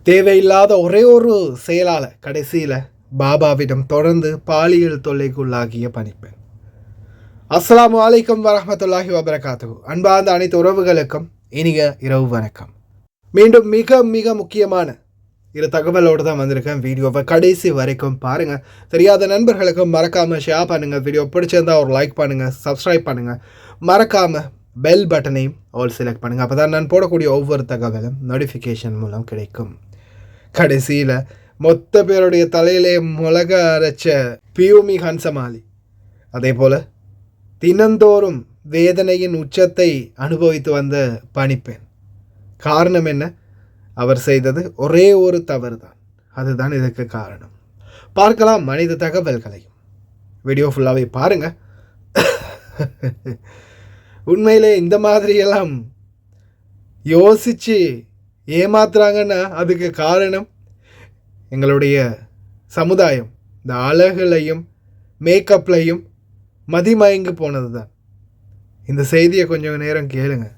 தேவையில்லாத ஒரே ஒரு செயலால் கடைசியில் பாபாவிடம் தொடர்ந்து பாலியல் தொல்லைக்குள்ளாகிய பணிப்பெண். அஸ்ஸலாமு அலைக்கும் வரஹ்மத்துல்லாஹி வபரகாத்துஹு. அன்பார்ந்த அனைத்து உறவுகளுக்கும் இனிய இரவு வணக்கம். மீண்டும் மிக மிக முக்கியமான இரு தகவலோடு தான் வந்திருக்கேன். வீடியோவை கடைசி வரைக்கும் பாருங்கள். தெரியாத நண்பர்களுக்கும் மறக்காமல் ஷேர் பண்ணுங்கள். வீடியோ பிடிச்சிருந்தா ஒரு லைக் பண்ணுங்கள், சப்ஸ்கிரைப் பண்ணுங்கள். மறக்காமல் பெல் பட்டனையும் ஆல் செலக்ட் பண்ணுங்கள். அப்போ தான் நான் போடக்கூடிய ஒவ்வொரு தகவலும் நோட்டிஃபிகேஷன் மூலம் கிடைக்கும். கடைசியில் மொத்த பேருடைய தலையிலே மிளக அரைச்ச பியூமி ஹன்சமாலி, அதே போல் தினந்தோறும் வேதனையின் உச்சத்தை அனுபவித்து வந்த பணிப்பெண். காரணம் என்ன? அவர் செய்தது ஒரே ஒரு தவறு தான். அதுதான் இதற்கு காரணம். பார்க்கலாம் மனித தகவல்களையும். வீடியோ ஃபுல்லாகவே பாருங்கள். உண்மையிலே இந்த மாதிரியெல்லாம் யோசித்து ஏமாத்துறாங்கன்னா அதுக்கு காரணம் எங்களுடைய சமுதாயம் இந்த அழகுலையும் மேக்கப்லையும் மதிமயங்கி போனது தான். இந்த செய்தியை கொஞ்சம் நேரம் கேளுங்க.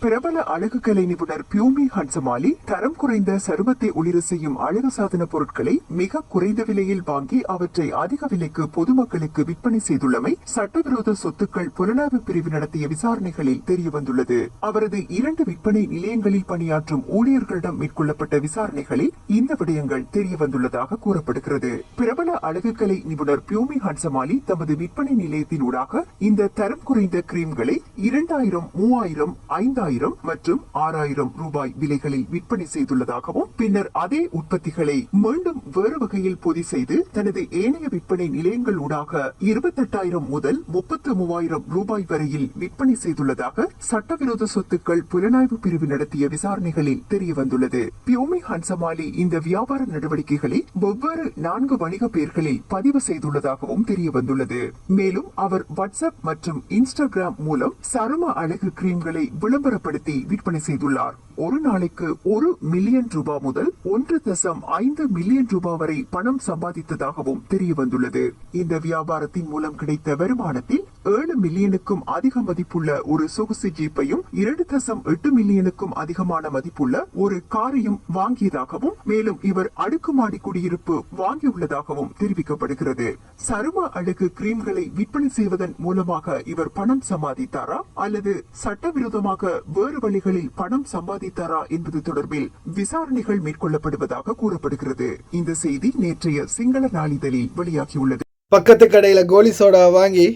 பிரபல அழகு கலை நிபுணர் பியூமி ஹன்சமாலி தரம் குறைந்த சருமத்தை ஒளிர செய்யும் அழகு சாதன பொருட்களை மிக குறைந்த விலையில் வாங்கி அவற்றை அதிக விலைக்கு பொதுமக்களுக்கு விற்பனை செய்துள்ளமை சட்டவிரோத சொத்துக்கள் புலனாய்வு பிரிவு நடத்திய விசாரணைகளில் தெரியவந்துள்ளது. அவரது 2 விற்பனை நிலையங்களில் பணியாற்றும் ஊழியர்களிடம் மேற்கொள்ளப்பட்ட விசாரணைகளில் இந்த விடயங்கள் தெரியவந்துள்ளதாக கூறப்படுகிறது. பிரபல அழகு கலை நிபுணர் பியூமி ஹன்சமாலி தமது விற்பனை நிலையத்தினூடாக இந்த தரம் குறைந்த கிரீம்களை 2000, 3000, 5000 மற்றும் 6000 ரூபாய் விலைகளில் விற்பனை செய்துள்ளதாகவும், பின்னர் அதே உற்பத்திகளை மீண்டும் வேறு வகையில் பொதி செய்து தனது ஏனைய விற்பனை நிலையங்கள் ஊடாக 28,000 முதல் 33,000 ரூபாய் வரையில் விற்பனை செய்துள்ளதாக சட்டவிரோத சொத்துக்கள் புலனாய்வு பிரிவு நடத்திய விசாரணைகளில் தெரியவந்துள்ளது. பியூமி ஹன்சமாலி இந்த வியாபார நடவடிக்கைகளை வெவ்வேறு 4 வணிக பெயர்களில் பதிவு செய்துள்ளதாகவும் தெரியவந்துள்ளது. மேலும் அவர் வாட்ஸ்அப் மற்றும் இன்ஸ்டாகிராம் மூலம் சரும அழகு கிரீம்களை விளம்பரப்படுத்தி விற்பனை செய்துள்ளார். ஒரு நாளைக்கு 1 மில்லியன் ரூபாய் முதல் 1.5 மில்லியன் ரூபாய் வரை பணம் சம்பாதித்ததாகவும் தெரிய வந்துள்ளது. இந்த வியாபாரத்தின் மூலம் கிடைத்த வருமானத்தில் 7 மில்லியனுக்கும் அதிக மதிப்புள்ள ஒரு சொகுசு ஜீப்பையும் 2.8 மில்லியனுக்கும் அதிகமான மதிப்புள்ள ஒரு காரையும் வாங்கியதாகவும், மேலும் இவர் அடுக்குமாடி குடியிருப்பு வாங்கியுள்ளதாகவும் தெரிவிக்கப்படுகிறது. சரும அழகு கிரீம்களை விற்பனை செய்வதன் மூலமாக இவர் பணம் சம்பாதித்தாரா அல்லது சட்டவிரோதமாக வேறு வழிகளில் பணம் சம்பாதித்தாரா என்பது தொடர்பில் விசாரணைகள் மேற்கொள்ளப்படுவதாக கூறப்படுகிறது. இந்த செய்தி நேற்றைய சிங்கள நாளிதழில் வெளியாகியுள்ளது. பக்கத்து கடையில் கோலி சோடா வாங்கி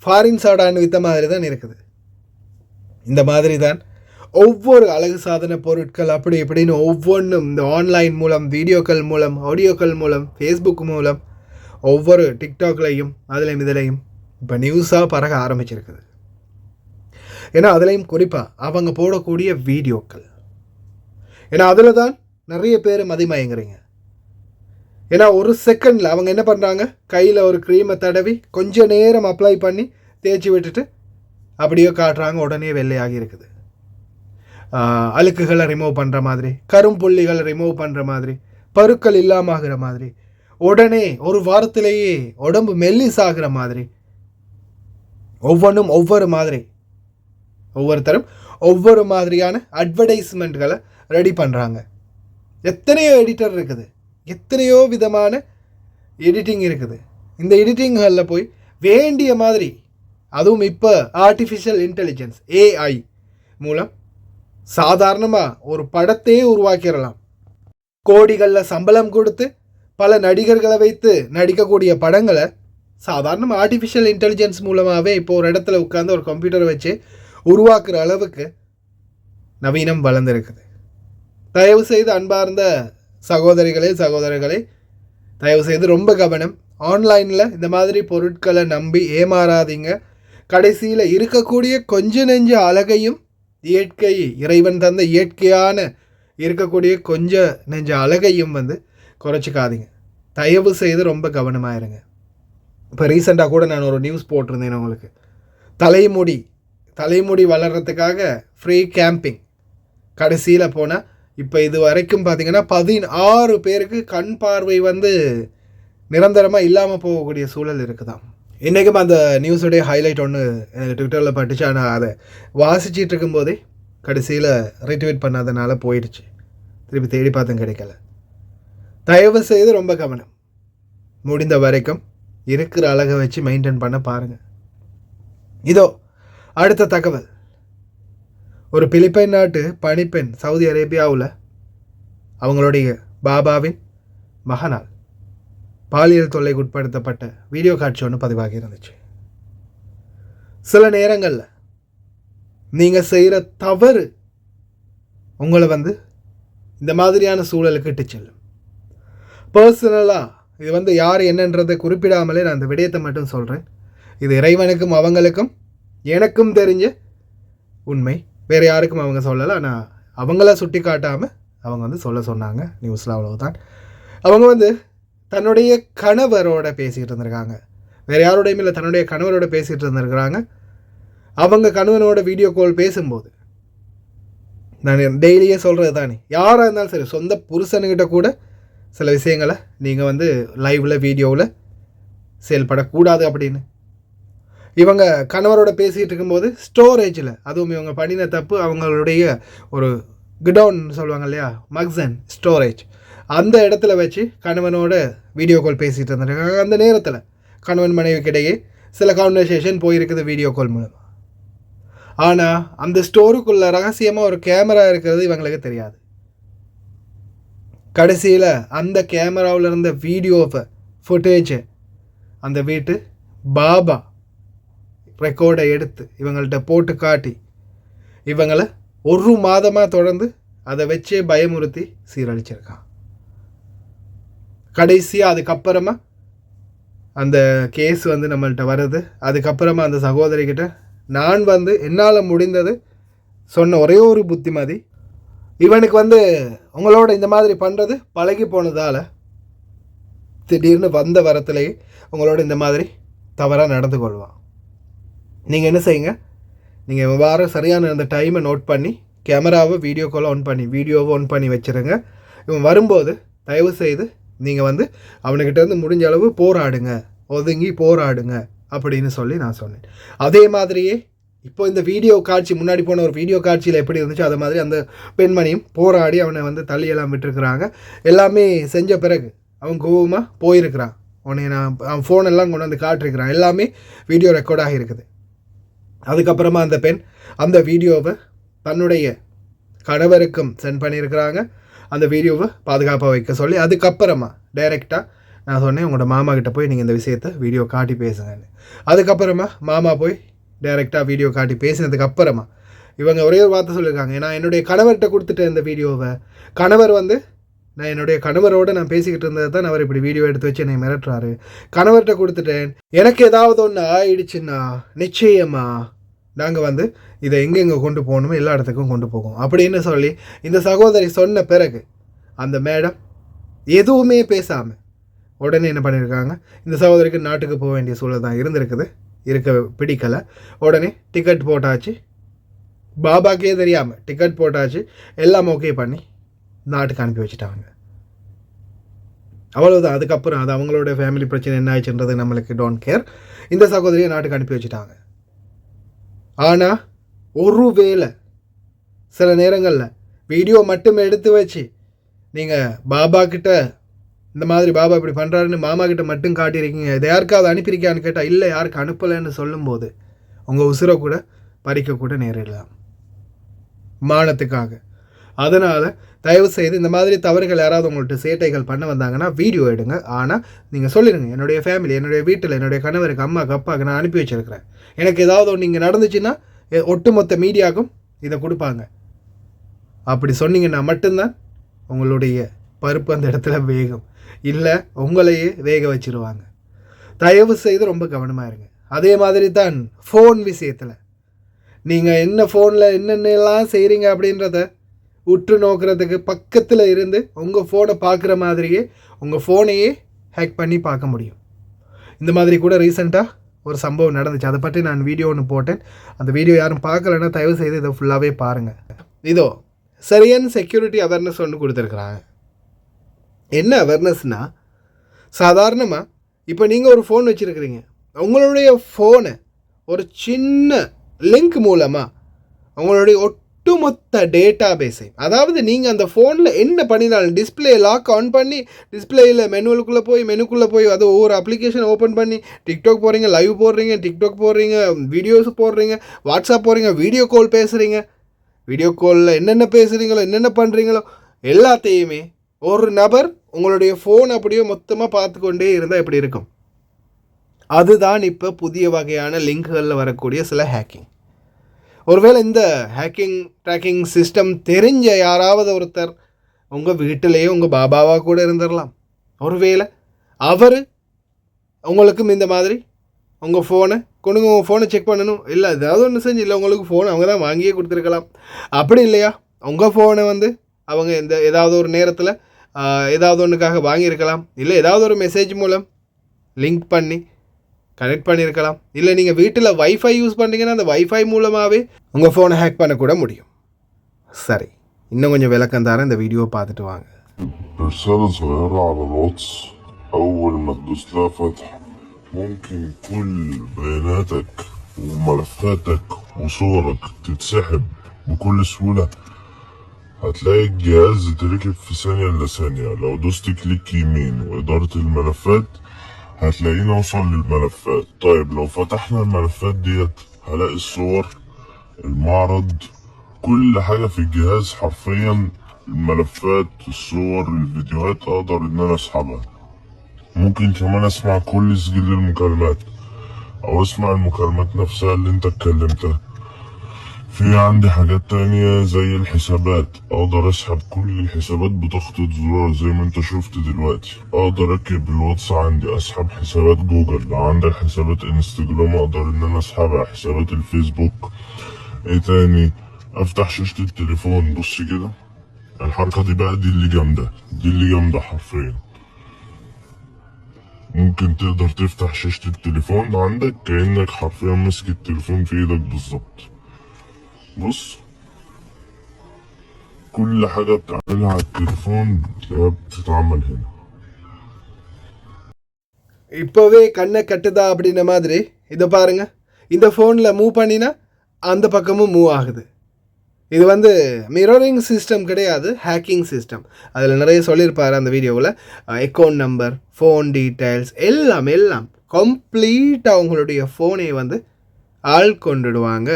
ஃபாரின் சோடான்னு வித்த மாதிரி தான் இருக்குது. இந்த மாதிரி தான் ஒவ்வொரு அழகு சாதன பொருட்கள் அப்படி இப்படின்னு ஒவ்வொன்றும் இந்த ஆன்லைன் மூலம், வீடியோக்கள் மூலம், ஆடியோக்கள் மூலம், ஃபேஸ்புக் மூலம், ஒவ்வொரு டிக்டாக்லையும் அதிலையும் இதிலையும் இப்போ நியூஸாக பரக ஆரம்பிச்சிருக்குது. ஏன்னா அதுலேயும் குறிப்பாக அவங்க போடக்கூடிய வீடியோக்கள், ஏன்னா அதில் தான் நிறைய பேர் மதிமயங்குறீங்க. ஏன்னா ஒரு செகண்டில் அவங்க என்ன பண்ணுறாங்க, கையில் ஒரு க்ரீமை தடவி கொஞ்ச நேரம் அப்ளை பண்ணி தேய்ச்சி விட்டுட்டு அப்படியோ காட்டுறாங்க, உடனே வெள்ளையாகி இருக்குது. அழுக்குகளை ரிமூவ் பண்ணுற மாதிரி, கரும்புள்ளிகளை ரிமூவ் பண்ணுற மாதிரி, பருக்கள் இல்லாமல் ஆகிற மாதிரி, உடனே ஒரு வாரத்திலேயே உடம்பு மெல்லிசாகிற மாதிரி, ஒவ்வொன்றும் ஒவ்வொரு மாதிரி, ஒவ்வொருத்தரும் ஒவ்வொரு மாதிரியான அட்வர்டைஸ்மெண்ட்களை ரெடி பண்ணுறாங்க. எத்தனையோ எடிட்டர் இருக்குது, எத்தனையோ விதமான எடிட்டிங் இருக்குது. இந்த எடிட்டிங்களில் போய் வேண்டிய மாதிரி, அதுவும் இப்போ ஆர்டிஃபிஷியல் இன்டெலிஜென்ஸ் AI மூலம் சாதாரணமாக ஒரு படத்தையே உருவாக்கிடலாம். கோடிகளில் சம்பளம் கொடுத்து பல நடிகர்களை வைத்து நடிக்கக்கூடிய படங்களை சாதாரணமாக ஆர்டிஃபிஷியல் இன்டெலிஜென்ஸ் மூலமாகவே இப்போ ஒரு இடத்துல உட்காந்து ஒரு கம்ப்யூட்டரை வச்சு உருவாக்குற அளவுக்கு நவீனம் வளர்ந்துருக்குது. தயவு செய்து அன்பார்ந்த சகோதரர்களே தயவு செய்து ரொம்ப கவனம். ஆன்லைனில் இந்த மாதிரி பொருட்களை நம்பி ஏமாறாதீங்க. கடைசியில் இருக்கக்கூடிய கொஞ்ச நெஞ்ச அழகையும், இயற்கை இறைவன் தந்த இயற்கையான இருக்கக்கூடிய கொஞ்ச நெஞ்ச அழகையும் குறைச்சிக்காதீங்க. தயவு செய்து ரொம்ப கவனமாக இருங்க. இப்போ ரீசெண்டாக கூட நான் ஒரு நியூஸ் போட்டிருந்தேன் உங்களுக்கு. தலைமுடி வளர்கிறதுக்காக ஃப்ரீ கேம்பிங். கடைசியில் போனால் இப்போ இது வரைக்கும் பார்த்திங்கன்னா 16 பேருக்கு கண் பார்வை நிரந்தரமாக இல்லாமல் போகக்கூடிய சூழல் இருக்குதாம். இன்றைக்கும் அந்த நியூஸுடைய ஹைலைட் ஒன்று எனக்கு ட்விட்டரில் பட்டுச்சு. ஆனால் அதை வாசிச்சிட்டு இருக்கும்போதே கடைசியில் ரீட்வீட் பண்ணாதனால போயிடுச்சு. திருப்பி தேடி பார்த்தும் கிடைக்கல. தயவு செய்து ரொம்ப கவனம், முடிந்த வரைக்கும் இருக்கிற அழகை வச்சு மெயின்டைன் பண்ண பாருங்கள். இதோ அடுத்த தகவல். ஒரு பிலிப்பைன் நாட்டு பணிப்பெண் சவுதி அரேபியாவில் அவங்களுடைய பாபாவின் மகனால் பாலியல் தொல்லைக்கு உட்படுத்தப்பட்ட வீடியோ காட்சி ஒன்று பதிவாகி இருந்துச்சு. சில நேரங்களில் நீங்கள் செய்கிற தவறு உங்களை இந்த மாதிரியான சூழலுக்கு இட்டு செல்லும். பர்சனலாக இது யார் என்னன்றதை குறிப்பிடாமலே நான் அந்த விடயத்தை மட்டும் சொல்கிறேன். இது இறைவனுக்கும் அவங்களுக்கும் எனக்கும் தெரிஞ்ச உண்மை. வேறு யாருக்கும் அவங்க சொல்லலை. ஆனால் அவங்கள சுட்டி காட்டாமல் அவங்க சொல்ல சொன்னாங்க நியூஸில். அவ்வளவுதான். அவங்க தன்னுடைய கணவரோட பேசிகிட்டு இருந்திருக்காங்க. வேறு யாரோடையும் இல்லை, தன்னுடைய கணவரோட பேசிகிட்டு இருந்திருக்கிறாங்க. அவங்க கணவனோட வீடியோ கால் பேசும்போது நான் டெய்லியே சொல்கிறது தானே, யாராக இருந்தாலும் சரி, சொந்த புருஷனுக்கிட்ட கூட சில விஷயங்களை நீங்கள் லைவில் வீடியோவில் செயல்படக்கூடாது அப்படின்னு. இவங்க கணவரோட பேசிகிட்டு இருக்கும்போது ஸ்டோரேஜில், அதுவும் இவங்க பண்ணின தப்பு, அவங்களுடைய ஒரு குடவுன் சொல்லுவாங்க இல்லையா, மக்சன் ஸ்டோரேஜ், அந்த இடத்துல வச்சு கணவனோட வீடியோ கால் பேசிகிட்டு இருந்திருக்காங்க. அந்த நேரத்தில் கணவன் மனைவிக்கிடையே சில கான்வர்சேஷன் போயிருக்குது வீடியோ கால் மூலமாக. ஆனால் அந்த ஸ்டோருக்குள்ளே ரகசியமாக ஒரு கேமரா இருக்கிறது இவங்களுக்கு தெரியாது. கடைசியில் அந்த கேமராவில் இருந்த வீடியோவை ஃபுட்டேஜை அந்த வீட்டு பாபா ரெக்கார்டை எடுத்து இவங்கள்ட்ட போட்டு காட்டி இவங்களை 1 மாதமாக தொடர்ந்து அதை வச்சே பயமுறுத்தி சீரழிச்சிருக்கான். கடைசியாக அதுக்கப்புறமா அந்த கேஸ் நம்மள்கிட்ட வருது. அதுக்கப்புறமா அந்த சகோதரிக்கிட்ட நான் என்னால் முடிந்தது சொன்ன ஒரே ஒரு புத்திமதி, இவனுக்கு உங்களோட இந்த மாதிரி பண்ணுறது பழகி போனதால் திடீர்னு வந்த வரத்துலேயே உங்களோட இந்த மாதிரி தவறாக நடந்து கொள்வான். நீங்கள் என்ன செய்யுங்க, நீங்கள் வார சரியான அந்த டைமை நோட் பண்ணி கேமராவை வீடியோ காலை வீடியோவை ஆன் பண்ணி வச்சுருங்க. இவன் வரும்போது தயவு செய்து நீங்கள் அவனுக்கிட்ட முடிஞ்ச அளவு போராடுங்க, ஒதுங்கி போராடுங்க அப்படின்னு சொல்லி நான் சொன்னேன். அதே மாதிரியே இப்போ இந்த வீடியோ காட்சி, முன்னாடி போன ஒரு வீடியோ காட்சியில் எப்படி இருந்துச்சோ அது மாதிரி அந்த பெண்மணியும் போராடி அவனை தள்ளியெல்லாம் விட்டுருக்குறாங்க. எல்லாமே செஞ்ச பிறகு அவன் கோவமாக போயிருக்கிறான். உடனே அவன் ஃபோனெல்லாம் கொண்டு காட்டிருக்கிறான். எல்லாமே வீடியோ ரெக்கார்டாக இருக்குது. அதுக்கப்புறமா அந்த பெண் அந்த வீடியோவை தன்னுடைய கணவருக்கும் சென்ட் பண்ணியிருக்கிறாங்க. அந்த வீடியோவை பாதுகாப்பாக வைக்க சொல்லி அதுக்கப்புறமா டைரெக்டாக நான் சொன்னேன், உங்களோட மாமா கிட்ட போய் நீங்கள் இந்த விஷயத்தை வீடியோ காட்டி பேசுங்கன்னு. அதுக்கப்புறமா மாமா போய் டைரெக்டாக வீடியோ காட்டி பேசினதுக்கப்புறமா இவங்க ஒரே ஒரு வார்த்தை சொல்லியிருக்காங்க, நான் என்னுடைய கணவர்கிட்ட கொடுத்துட்டேன் இந்த வீடியோவை. கணவர் நான் என்னுடைய கணவரோடு நான் பேசிக்கிட்டு இருந்தது தான் அவர் இப்படி வீடியோ எடுத்து வச்சு என்னை மிரட்டுறாரு. கணவர்கிட்ட கொடுத்துட்டேன், எனக்கு ஏதாவது ஒன்று ஆயிடுச்சுன்னா நிச்சயமா நாங்கள் இதை எங்கெங்கே கொண்டு போகணுமோ எல்லா இடத்துக்கும் கொண்டு போகும் அப்படின்னு சொல்லி இந்த சகோதரி சொன்ன பிறகு அந்த மேடம் எதுவுமே பேசாமல் உடனே என்ன பண்ணியிருக்காங்க, இந்த சகோதரிக்கு நாட்டுக்கு போக வேண்டிய சூழல் தான் இருக்க பிடிக்கலை. உடனே டிக்கெட் போட்டாச்சு, பாபாக்கே தெரியாமல் டிக்கெட் போட்டாச்சு, எல்லாம் ஓகே பண்ணி நாட்டுக்கு அனுப்பி வச்சுட்டாங்க. அவ்வளோதான். அதுக்கப்புறம் அது அவங்களோட ஃபேமிலி பிரச்சனை என்ன ஆயிடுச்சுன்றது நம்மளுக்கு டோன்ட் கேர். இந்த சகோதரியை நாட்டுக்கு அனுப்பி வச்சுட்டாங்க. ஆனால் ஒருவேளை சில நேரங்களில் வீடியோ மட்டும் எடுத்து வச்சு நீங்கள் பாபா கிட்ட இந்த மாதிரி பாபா இப்படி பண்ணுறாருன்னு மாமா கிட்ட மட்டும் காட்டியிருக்கீங்க, இதை யாருக்காவது அனுப்பியிருக்கான்னு கேட்டால் இல்லை யாருக்கு அனுப்பலைன்னு சொல்லும்போது உங்கள் உசுரை கூட பறிக்கக்கூட நேரிடலாம் மானத்துக்காக. அதனால் தயவு செய்து இந்த மாதிரி தவறுகள் யாராவது உங்கள்கிட்ட சேட்டைகள் பண்ண வந்தாங்கன்னா வீடியோ எடுங்க. ஆனால் நீங்கள் சொல்லிடுங்க, என்னுடைய ஃபேமிலி, என்னுடைய வீட்டில் என்னுடைய கணவருக்கு, அம்மாவுக்கு, அப்பாவுக்கு நான் அனுப்பி வச்சுருக்கிறேன், எனக்கு ஏதாவது ஒன்று இங்கே நடந்துச்சுன்னா ஒட்டுமொத்த மீடியாவுக்கும் இதை கொடுப்பாங்க. அப்படி சொன்னீங்கன்னா மட்டும்தான் உங்களுடைய பருப்பு அந்த இடத்துல வேகும், இல்லை உங்களையே வேக வச்சுருவாங்க. தயவு செய்து ரொம்ப கவனமாக இருங்க. அதே மாதிரி தான் ஃபோன் விஷயத்தில் நீங்கள் என்ன ஃபோனில் என்னென்னலாம் செய்கிறீங்க அப்படின்றத உற்று நோக்கிறதுக்கு பக்கத்தில் இருந்து உங்கள் ஃபோனை பார்க்குற மாதிரியே உங்கள் ஃபோனையே ஹேக் பண்ணி பார்க்க முடியும். இந்த மாதிரி கூட ரீசெண்டாக ஒரு சம்பவம் நடந்துச்சு. அதை பற்றி நான் வீடியோ ஒன்று போட்டேன். அந்த வீடியோ யாரும் பார்க்கலன்னா தயவு செய்து இதை ஃபுல்லாகவே பாருங்கள். இதோ சரியான செக்யூரிட்டி அவேர்னஸ் ஒன்று கொடுத்துருக்குறாங்க. என்ன அவேர்னஸ்னால், சாதாரணமாக இப்போ நீங்கள் ஒரு ஃபோன் வச்சுருக்கிறீங்க, உங்களுடைய ஃபோனை ஒரு சின்ன லிங்க் மூலமாக உங்களுடைய ஒட்டுமொத்த டேட்டா பேஸையும், அதாவது நீங்கள் அந்த ஃபோனில் என்ன பண்ணினாலும் டிஸ்பிளே லாக் ஆன் பண்ணி டிஸ்பிளேயில் மெனுக்குள்ளே போய் அது ஒவ்வொரு அப்ளிகேஷன் ஓப்பன் பண்ணி டிக்டாக் போகிறீங்க, லைவ் போடுறீங்க, டிக்டாக் போடுறீங்க, வீடியோஸ் போடுறீங்க, வாட்ஸ்அப் போடுறீங்க, வீடியோ கால் பேசுகிறீங்க, வீடியோ காலில் என்னென்ன பேசுகிறீங்களோ என்னென்ன பண்ணுறீங்களோ எல்லாத்தையுமே ஒரு நபர் உங்களுடைய ஃபோன் அப்படியே மொத்தமாக பார்த்து கொண்டே இருந்தால் எப்படி இருக்கும்? அதுதான் இப்போ புதிய வகையான லிங்க்குகளில் வரக்கூடிய சில ஹேக்கிங். ஒருவேளை இந்த ஹேக்கிங் ட்ராக்கிங் சிஸ்டம் தெரிஞ்ச யாராவது ஒருத்தர் உங்கள் வீட்டிலேயே உங்கள் பாபாவாக கூட இருந்துடலாம். ஒருவேளை அவர் உங்களுக்கும் இந்த மாதிரி உங்கள் ஃபோனை கொண்டு உங்கள் ஃபோனை செக் பண்ணணும், இல்லை ஏதாவது ஒன்று செஞ்சு இல்லை உங்களுக்கு ஃபோன் அவங்க தான் வாங்கியே கொடுத்துருக்கலாம். அப்படி இல்லையா உங்கள் ஃபோனை அவங்க ஏதாவது ஒரு நேரத்தில் ஏதாவது ஒன்றுக்காக வாங்கியிருக்கலாம், இல்லை ஏதாவது ஒரு மெசேஜ் மூலம் லிங்க் பண்ணி கனெக்ட் பண்ணியிருக்கலாம், இல்லை நீங்கள் வீட்டில் வைஃபை யூஸ் பண்ணுறீங்கன்னா அந்த வைஃபை மூலமாகவே உங்கள் ஃபோனை ஹேக் பண்ணக்கூட முடியும். சரி, இன்னும் கொஞ்சம் விளக்கம் தரேன், இந்த வீடியோவை பார்த்துட்டு வாங்க. رسالة صغيرة على الواتس أول ما تدوس لها فتح ممكن كل بياناتك وملفاتك وصورك تتسحب بكل سهولة. هتلاقي الجهاز يتركب في ثانية إلا ثانية. لو دوست كليك يمين وإدارة الملفات هتلاقينا وصل للملفات. طيب لو فتحنا الملفات ديت هلاقي الصور، المعرض، كل حاجة في الجهاز حرفيا، الملفات، الصور، الفيديوهات اقدر ان انا اسحبها. ممكن كمان اسمع كل سجل المكالمات او اسمع المكالمات نفسها اللي انت اتكلمتها. في عندي حاجات تانية زي الحسابات، اقدر اسحب كل الحسابات بضغطة زرار زي ما انت شفت دلوقتي. اقدر اكتب الواتس عندي اسحب حسابات جوجل، لو عندك حسابات انستجرام اقدر ان انا اسحبها، حسابات الفيسبوك. ايه تاني؟ افتح شاشة التليفون، بص كده الحركة دي بقى، دي اللي جامدة حرفيا. ممكن تقدر تفتح شاشة التليفون عندك كأنك حرفيا ماسك التليفون في ايدك بالظبط. بص كل حاجة بتعملها على التليفون تلاقيها بتتعمل هنا. இப்போவே கண்ணை கட்டுதா அப்படின்ன மாதிரி இதை பாருங்க, இந்த ஃபோனில் மூவ் பண்ணினா அந்த பக்கமும் மூவ் ஆகுது. இது மிரரிங் சிஸ்டம் கிடையாது, ஹேக்கிங் சிஸ்டம். அதில் நிறைய சொல்லியிருப்பார் அந்த வீடியோவில். அக்கௌண்ட் நம்பர், ஃபோன் டீட்டெயில்ஸ் எல்லாம் கம்ப்ளீட்டாக உங்களுடைய ஃபோனை ஆட்கொண்டுடுவாங்க,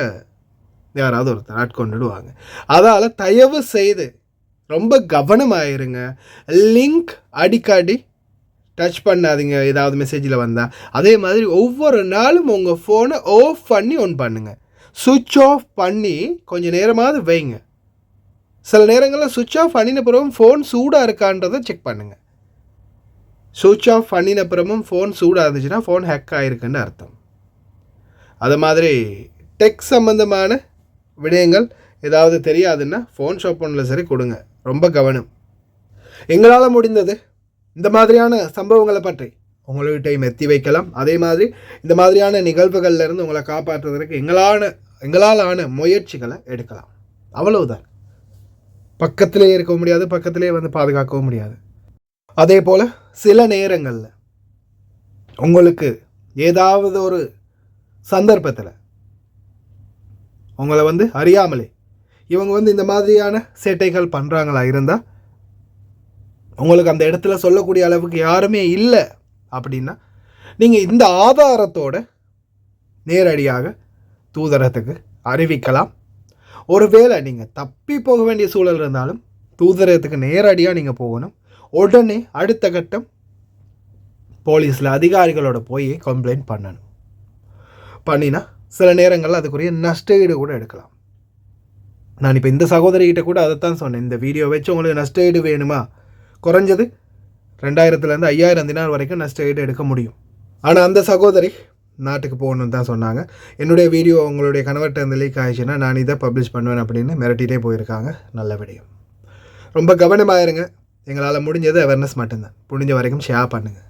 யாராவது ஒருத்தர் ஆட்கொண்டுடுவாங்க. அதால் தயவு செய்து ரொம்ப கவனமாயிருங்க. லிங்க் அடிக்கடி டச் பண்ணாதீங்க ஏதாவது மெசேஜில் வந்தால். அதே மாதிரி ஒவ்வொரு நாளும் உங்கள் ஃபோனை ஆஃப் பண்ணி ஆன் பண்ணுங்கள். சுவிட்ச் ஆஃப் பண்ணி கொஞ்சம் நேரமாவது வைங்க. சில நேரங்களில் சுவிட்ச் ஆஃப் பண்ணின பிறகும் ஃபோன் சூடாக இருக்கான்றதை செக் பண்ணுங்கள். சுவிட்ச் ஆஃப் பண்ணின பிறகும் ஃபோன் சூடாக இருந்துச்சுன்னா ஃபோன் ஹேக் ஆகிருக்குன்னு அர்த்தம். அது மாதிரி டெக் சம்மந்தமான விடயங்கள் ஏதாவது தெரியாதுன்னா ஃபோன் ஷாப் ஒன்றில் சரி கொடுங்க. ரொம்ப கவனம். எங்களால் முடிந்தது இந்த மாதிரியான சம்பவங்களை பற்றி உங்கள்கிட்டையும் எத்தி வைக்கலாம். அதே மாதிரி இந்த மாதிரியான நிகழ்வுகள்லேருந்து உங்களை காப்பாற்றுவதற்கு எங்களால் ஆன முயற்சிகளை எடுக்கலாம். அவ்வளவுதான். பக்கத்திலே இருக்க முடியாது, பக்கத்திலே பாதுகாக்கவும் முடியாது. அதே போல் சில நேரங்களில் உங்களுக்கு ஏதாவது ஒரு சந்தர்ப்பத்தில் உங்களை அறியாமலே இவங்க இந்த மாதிரியான சேட்டைகள் பண்ணுறாங்களா இருந்தால், உங்களுக்கு அந்த இடத்துல சொல்லக்கூடிய அளவுக்கு யாருமே இல்லை அப்படின்னா நீங்கள் இந்த ஆதாரத்தோட நேரடியாக தூதரகத்துக்கு அறிவிக்கலாம். ஒருவேளை நீங்கள் தப்பி போக வேண்டிய சூழல் இருந்தாலும் தூதரகத்துக்கு நேரடியாக நீங்கள் போகணும். உடனே அடுத்த கட்டம் போலீஸில் அதிகாரிகளோட போய் கம்ப்ளைண்ட் பண்ணணும். பண்ணினா சில நேரங்களில் அதுக்குரிய நஷ்டஈடு கூட எடுக்கலாம். நான் இப்போ இந்த சகோதரிகிட்ட கூட அதைத்தான் சொன்னேன். இந்த வீடியோ வச்சு உங்களுக்கு நஷ்டஈடு வேணுமா, குறைஞ்சது 2000 5000 தினார் வரைக்கும் நஷ்டஈடு எடுக்க முடியும். ஆனால் அந்த சகோதரி நாட்டுக்கு போகணுன்னு தான் சொன்னாங்க. என்னுடைய வீடியோ உங்களுடைய கணவர்கிட்ட லீக் ஆகிடுச்சுன்னா நான் இதை பப்ளிஷ் பண்ணுவேன் அப்படின்னு மிரட்டிகிட்டே போயிருக்காங்க. நல்ல விடயம். ரொம்ப கவனமாயிருங்க. எங்களால் முடிஞ்சது அவேர்னஸ் மட்டும்தான். முடிஞ்ச வரைக்கும் ஷேர் பண்ணுங்கள்.